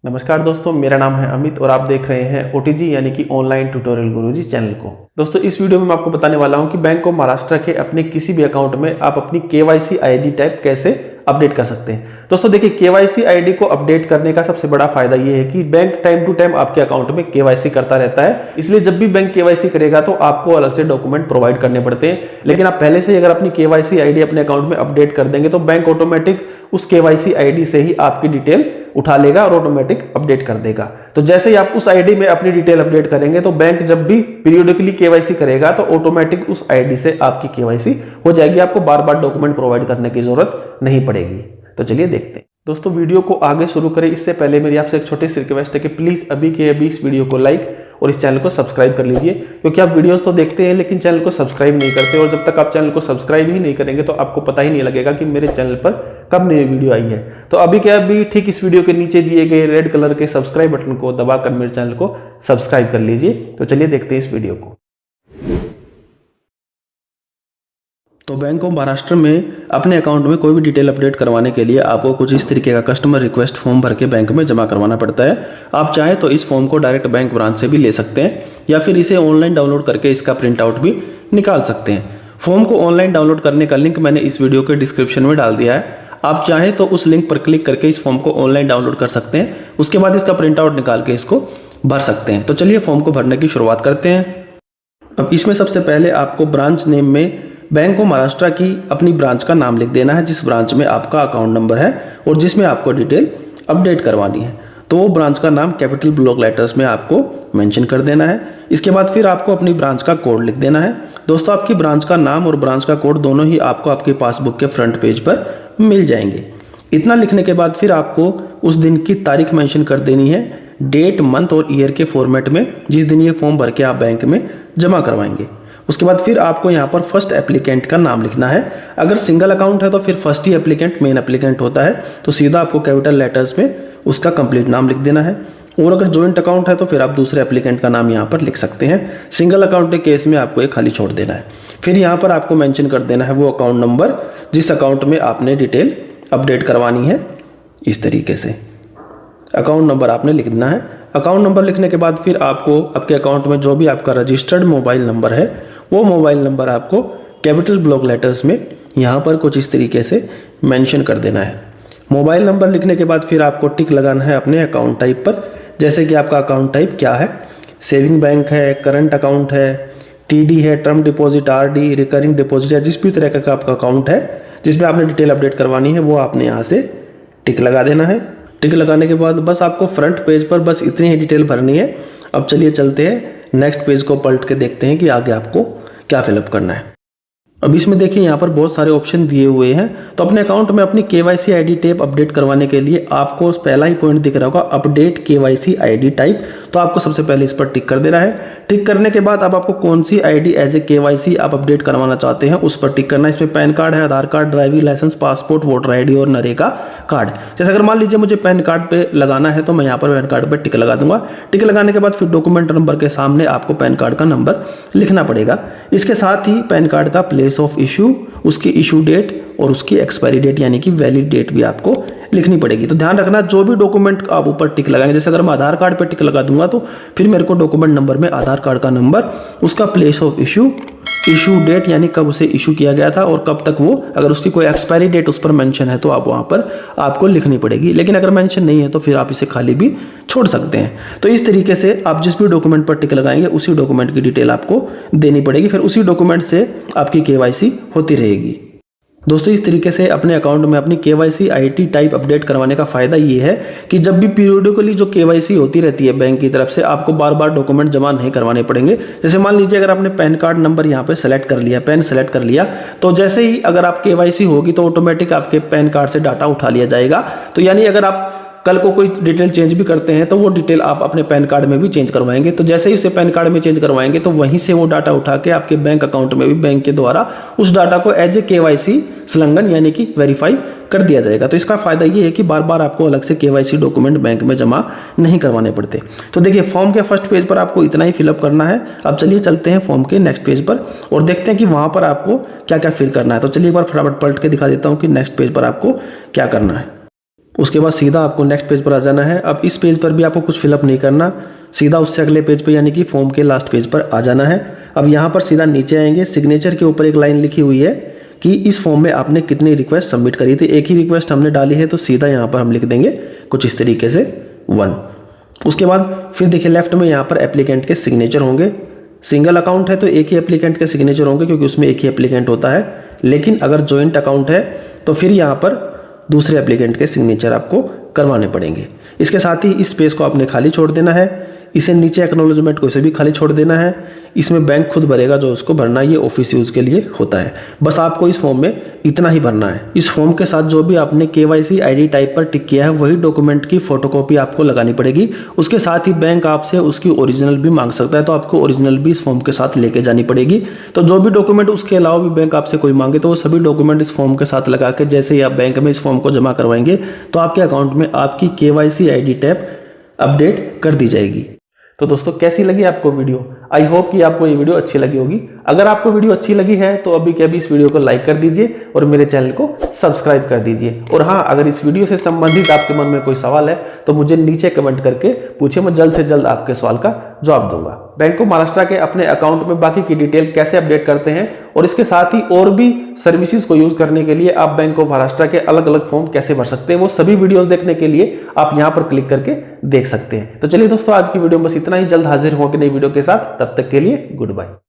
नमस्कार दोस्तों, मेरा नाम है अमित और आप देख रहे हैं ओटीजी यानी कि ऑनलाइन ट्यूटोरियल गुरुजी चैनल को। दोस्तों, इस वीडियो में मैं आपको बताने वाला हूं कि बैंक ऑफ महाराष्ट्र के अपने किसी भी अकाउंट में आप अपनी केवाईसी आईडी टाइप कैसे अपडेट कर सकते हैं। दोस्तों देखिए, केवाईसी आईडी को अपडेट करने का सबसे बड़ा फायदा यह है कि बैंक टाइम टू टाइम आपके अकाउंट में केवाईसी करता रहता है, इसलिए जब भी बैंक केवाईसी करेगा तो आपको अलग से डॉक्यूमेंट प्रोवाइड करने पड़ते हैं। लेकिन आप पहले से ही अगर अपनी केवाईसी आईडी अपने अकाउंट में अपडेट कर देंगे तो बैंक ऑटोमेटिक उस केवाईसी आईडी से ही आपकी डिटेल उठा लेगा और ऑटोमेटिक अपडेट कर देगा। तो जैसे ही आप उस आईडी में अपनी डिटेल अपडेट करेंगे तो बैंक जब भी पीरियोडिकली केवाईसी करेगा तो ऑटोमेटिक उस आईडी से आपकी केवाईसी हो जाएगी, आपको बार बार डॉक्यूमेंट प्रोवाइड करने की जरूरत नहीं पड़ेगी। तो चलिए देखते हैं। दोस्तों, वीडियो को आगे शुरू करें इससे पहले मेरी आपसे एक छोटी सी रिक्वेस्ट है कि प्लीज अभी के अभी इस वीडियो को लाइक और इस चैनल को सब्सक्राइब कर लीजिए, क्योंकि आप वीडियोस तो देखते हैं लेकिन चैनल को सब्सक्राइब नहीं करते, और जब तक आप चैनल को सब्सक्राइब ही नहीं करेंगे तो आपको पता ही नहीं लगेगा कि मेरे चैनल पर कब नई वीडियो आई है। तो अभी क्या अभी ठीक इस वीडियो के नीचे दिए गए रेड कलर के सब्सक्राइब बटन को दबाकर मेरे चैनल को सब्सक्राइब कर लीजिए। तो चलिए देखते हैं इस वीडियो को। तो बैंक ऑफ महाराष्ट्र में अपने अकाउंट में कोई भी डिटेल अपडेट करवाने के लिए आपको कुछ इस तरीके का कस्टमर रिक्वेस्ट फॉर्म भर के बैंक में जमा करवाना पड़ता है। आप चाहें तो इस फॉर्म को डायरेक्ट बैंक ब्रांच से भी ले सकते हैं या फिर इसे ऑनलाइन डाउनलोड करके इसका प्रिंट आउट भी निकाल सकते हैं। फॉर्म को ऑनलाइन डाउनलोड करने का लिंक मैंने इस वीडियो के डिस्क्रिप्शन में डाल दिया है। आप चाहें तो उस लिंक पर क्लिक करके इस फॉर्म को ऑनलाइन डाउनलोड कर सकते हैं, उसके बाद इसका प्रिंट आउट निकाल के इसको भर सकते हैं। तो चलिए फॉर्म को भरने की शुरुआत करते हैं। अब इसमें सबसे पहले आपको ब्रांच नेम में बैंक ऑफ महाराष्ट्र की अपनी ब्रांच का नाम लिख देना है, जिस ब्रांच में आपका अकाउंट नंबर है और जिसमें आपको डिटेल अपडेट करवानी है। तो वो ब्रांच का नाम कैपिटल ब्लॉक लेटर्स में आपको मेंशन कर देना है। इसके बाद फिर आपको अपनी ब्रांच का कोड लिख देना है। दोस्तों, आपकी ब्रांच का नाम और ब्रांच का कोड दोनों ही आपको आपके पासबुक के फ्रंट पेज पर मिल जाएंगे। इतना लिखने के बाद फिर आपको उस दिन की तारीख मेंशन कर देनी है, डेट, मंथ और ईयर के फॉर्मेट में, जिस दिन ये फॉर्म भर के आप बैंक में जमा करवाएंगे। उसके बाद फिर आपको यहाँ पर फर्स्ट एप्लीकेंट का नाम लिखना है। अगर सिंगल अकाउंट है तो फिर फर्स्ट ही एप्लीकेंट मेन एप्लीकेंट होता है, तो सीधा आपको कैपिटल लेटर्स में उसका कंप्लीट नाम लिख देना है। और अगर जॉइंट अकाउंट है तो फिर आप दूसरे एप्लीकेंट का नाम यहाँ पर लिख सकते हैं। सिंगल अकाउंट के केस में आपको ये खाली छोड़ देना है। फिर यहाँ पर आपको मेंशन कर देना है वो अकाउंट नंबर जिस अकाउंट में आपने डिटेल अपडेट करवानी है। इस तरीके से अकाउंट नंबर आपने लिख देना है। अकाउंट नंबर लिखने के बाद फिर आपको आपके अकाउंट में जो भी आपका रजिस्टर्ड मोबाइल नंबर है वो मोबाइल नंबर आपको कैपिटल ब्लॉक लेटर्स में यहाँ पर कुछ इस तरीके से मेंशन कर देना है। मोबाइल नंबर लिखने के बाद फिर आपको टिक लगाना है अपने अकाउंट टाइप पर, जैसे कि आपका अकाउंट टाइप क्या है, सेविंग बैंक है, करंट अकाउंट है, टीडी है, term deposit, RD, recurring deposit है, जिस भी तरह का आपका अकाउंट है जिसमें आपने डिटेल अपडेट करवानी है वो आपने यहाँ से टिक लगा देना है। टिक लगाने के बाद बस आपको फ्रंट पेज पर बस इतनी ही डिटेल भरनी है। अब चलिए चलते हैं नेक्स्ट पेज को पलट के देखते हैं कि आगे आपको क्या फिलअप करना है। अब इसमें देखिए यहाँ पर बहुत सारे ऑप्शन दिए हुए हैं। तो अपने अकाउंट में अपनी केवाईसी आईडी टाइप अपडेट करवाने के लिए आपको पहला ही पॉइंट दिख रहा होगा, अपडेट केवाईसी आईडी टाइप। तो आपको सबसे पहले इस पर टिक कर देना है। टिक करने के बाद अब आपको कौन सी आईडी एज ए केवाईसी आप अपडेट करवाना चाहते हैं उस पर टिक करना है। इसमें पैन कार्ड है, Aadhaar card, driving licence, passport, voter ID और नरेगा कार्ड। जैसे अगर मान लीजिए मुझे पैन कार्ड पे लगाना है तो मैं यहाँ पर पैन कार्ड पर टिक लगा दूंगा। टिक लगाने के बाद फिर डॉक्यूमेंट नंबर के सामने आपको पैन कार्ड का नंबर लिखना पड़ेगा। इसके साथ ही पैन कार्ड का प्लेस ऑफ इशू, उसकी इशू डेट और उसकी एक्सपायरी डेट यानी कि वैलिड डेट भी आपको लिखनी पड़ेगी। तो ध्यान रखना, जो भी डॉक्यूमेंट आप ऊपर टिक लगाएंगे, जैसे अगर मैं आधार कार्ड पे टिक लगा दूंगा तो फिर मेरे को डॉक्यूमेंट नंबर में आधार कार्ड का नंबर, उसका place of issue, issue date यानी कब उसे इशू किया गया था और कब तक वो, अगर उसकी कोई एक्सपायरी डेट उस पर मेंशन है तो आप वहां पर आपको लिखनी पड़ेगी। लेकिन अगर मेंशन नहीं है तो फिर आप इसे खाली भी छोड़ सकते हैं। तो इस तरीके से आप जिस भी डॉक्यूमेंट पर टिक लगाएंगे उसी डॉक्यूमेंट की डिटेल आपको देनी पड़ेगी, फिर उसी डॉक्यूमेंट से आपकी केवाईसी होती रहेगी। दोस्तों, इस तरीके से अपने अकाउंट में अपनी केवाईसी आईडी टाइप अपडेट करवाने का फायदा ये है कि जब भी पीरियोडिकली जो केवाईसी होती रहती है बैंक की तरफ से, आपको बार बार डॉक्यूमेंट जमा नहीं करवाने पड़ेंगे। जैसे मान लीजिए अगर आपने पैन कार्ड नंबर यहाँ पे सेलेक्ट कर लिया, पैन सेलेक्ट कर लिया, तो जैसे ही अगर आप केवाईसी होगी तो ऑटोमेटिक आपके पैन कार्ड से डाटा उठा लिया जाएगा। तो यानी अगर आप कल को कोई डिटेल चेंज भी करते हैं तो वो डिटेल आप अपने पैन कार्ड में भी चेंज करवाएंगे। तो जैसे ही उसे पैन कार्ड में चेंज करवाएंगे तो वहीं से वो डाटा उठा के आपके बैंक अकाउंट में भी बैंक के द्वारा उस डाटा को एज ए केवाईसी संलग्न यानी कि वेरीफाई कर दिया जाएगा। तो इसका फायदा ये है कि बार बार आपको अलग से केवाईसी डॉक्यूमेंट बैंक में जमा नहीं करवाने पड़ते। तो देखिए, फॉर्म के फर्स्ट पेज पर आपको इतना ही फिलअप करना है। अब चलिए चलते हैं फॉर्म के नेक्स्ट पेज पर और देखते हैं कि वहां पर आपको क्या क्या फिल करना है। तो चलिए एक बार फटाफट पलट के दिखा देता हूँ कि नेक्स्ट पेज पर आपको क्या करना है। उसके बाद सीधा आपको नेक्स्ट पेज पर आ जाना है। अब इस पेज पर भी आपको कुछ फिलअप नहीं करना, सीधा उससे अगले पेज पे यानी कि फॉर्म के लास्ट पेज पर आ जाना है। अब यहाँ पर सीधा नीचे आएंगे, सिग्नेचर के ऊपर एक लाइन लिखी हुई है कि इस फॉर्म में आपने कितनी रिक्वेस्ट सबमिट करी थी। एक ही रिक्वेस्ट हमने डाली है तो सीधा यहाँ पर हम लिख देंगे कुछ इस तरीके से 1। उसके बाद फिर देखिए लेफ्ट में यहाँ पर एप्लीकेंट के सिग्नेचर होंगे। सिंगल अकाउंट है तो एक ही एप्लीकेंट के सिग्नेचर होंगे क्योंकि उसमें एक ही एप्लीकेंट होता है, लेकिन अगर जॉइंट अकाउंट है तो फिर यहाँ पर दूसरे एप्लीकेंट के सिग्नेचर आपको करवाने पड़ेंगे। इसके साथ ही इस स्पेस को आपने खाली छोड़ देना है। इसे नीचे एक्नॉलेजमेंट को इसे भी खाली छोड़ देना है। इसमें बैंक खुद भरेगा जो उसको भरना है, ये ऑफिस यूज के लिए होता है। बस आपको इस फॉर्म में इतना ही भरना है। इस फॉर्म के साथ जो भी आपने KYC ID टाइप पर टिक किया है वही डॉक्यूमेंट की फोटोकॉपी आपको लगानी पड़ेगी। उसके साथ ही बैंक आपसे उसकी ओरिजिनल भी मांग सकता है, तो आपको ओरिजिनल भी इस फॉर्म के साथ लेके जानी पड़ेगी। तो जो भी डॉक्यूमेंट उसके अलावा भी बैंक आपसे कोई मांगे तो वो सभी डॉक्यूमेंट इस फॉर्म के साथ लगा के जैसे ही आप बैंक में इस फॉर्म को जमा करवाएंगे तो आपके अकाउंट में आपकी KYC ID टैब अपडेट कर दी जाएगी। तो दोस्तों कैसी लगी आपको वीडियो? आई होप कि आपको ये वीडियो अच्छी लगी होगी। अगर आपको वीडियो अच्छी लगी है तो अभी के अभी इस वीडियो को लाइक कर दीजिए और मेरे चैनल को सब्सक्राइब कर दीजिए। और हाँ, अगर इस वीडियो से संबंधित आपके मन में कोई सवाल है तो मुझे नीचे कमेंट करके पूछिए, मैं जल्द से जल्द आपके सवाल का जवाब दूंगा। बैंक ऑफ महाराष्ट्र के अपने अकाउंट में बाकी की डिटेल कैसे अपडेट करते हैं और इसके साथ ही और भी सर्विसेज को यूज करने के लिए आप बैंक ऑफ महाराष्ट्र के अलग अलग फॉर्म कैसे भर सकते हैं, वो सभी वीडियोस देखने के लिए आप यहां पर क्लिक करके देख सकते हैं। तो चलिए दोस्तों, आज की वीडियो में बस इतना ही। जल्द हाजिर होंगे नई वीडियो के साथ, तब तक के लिए गुड बाय।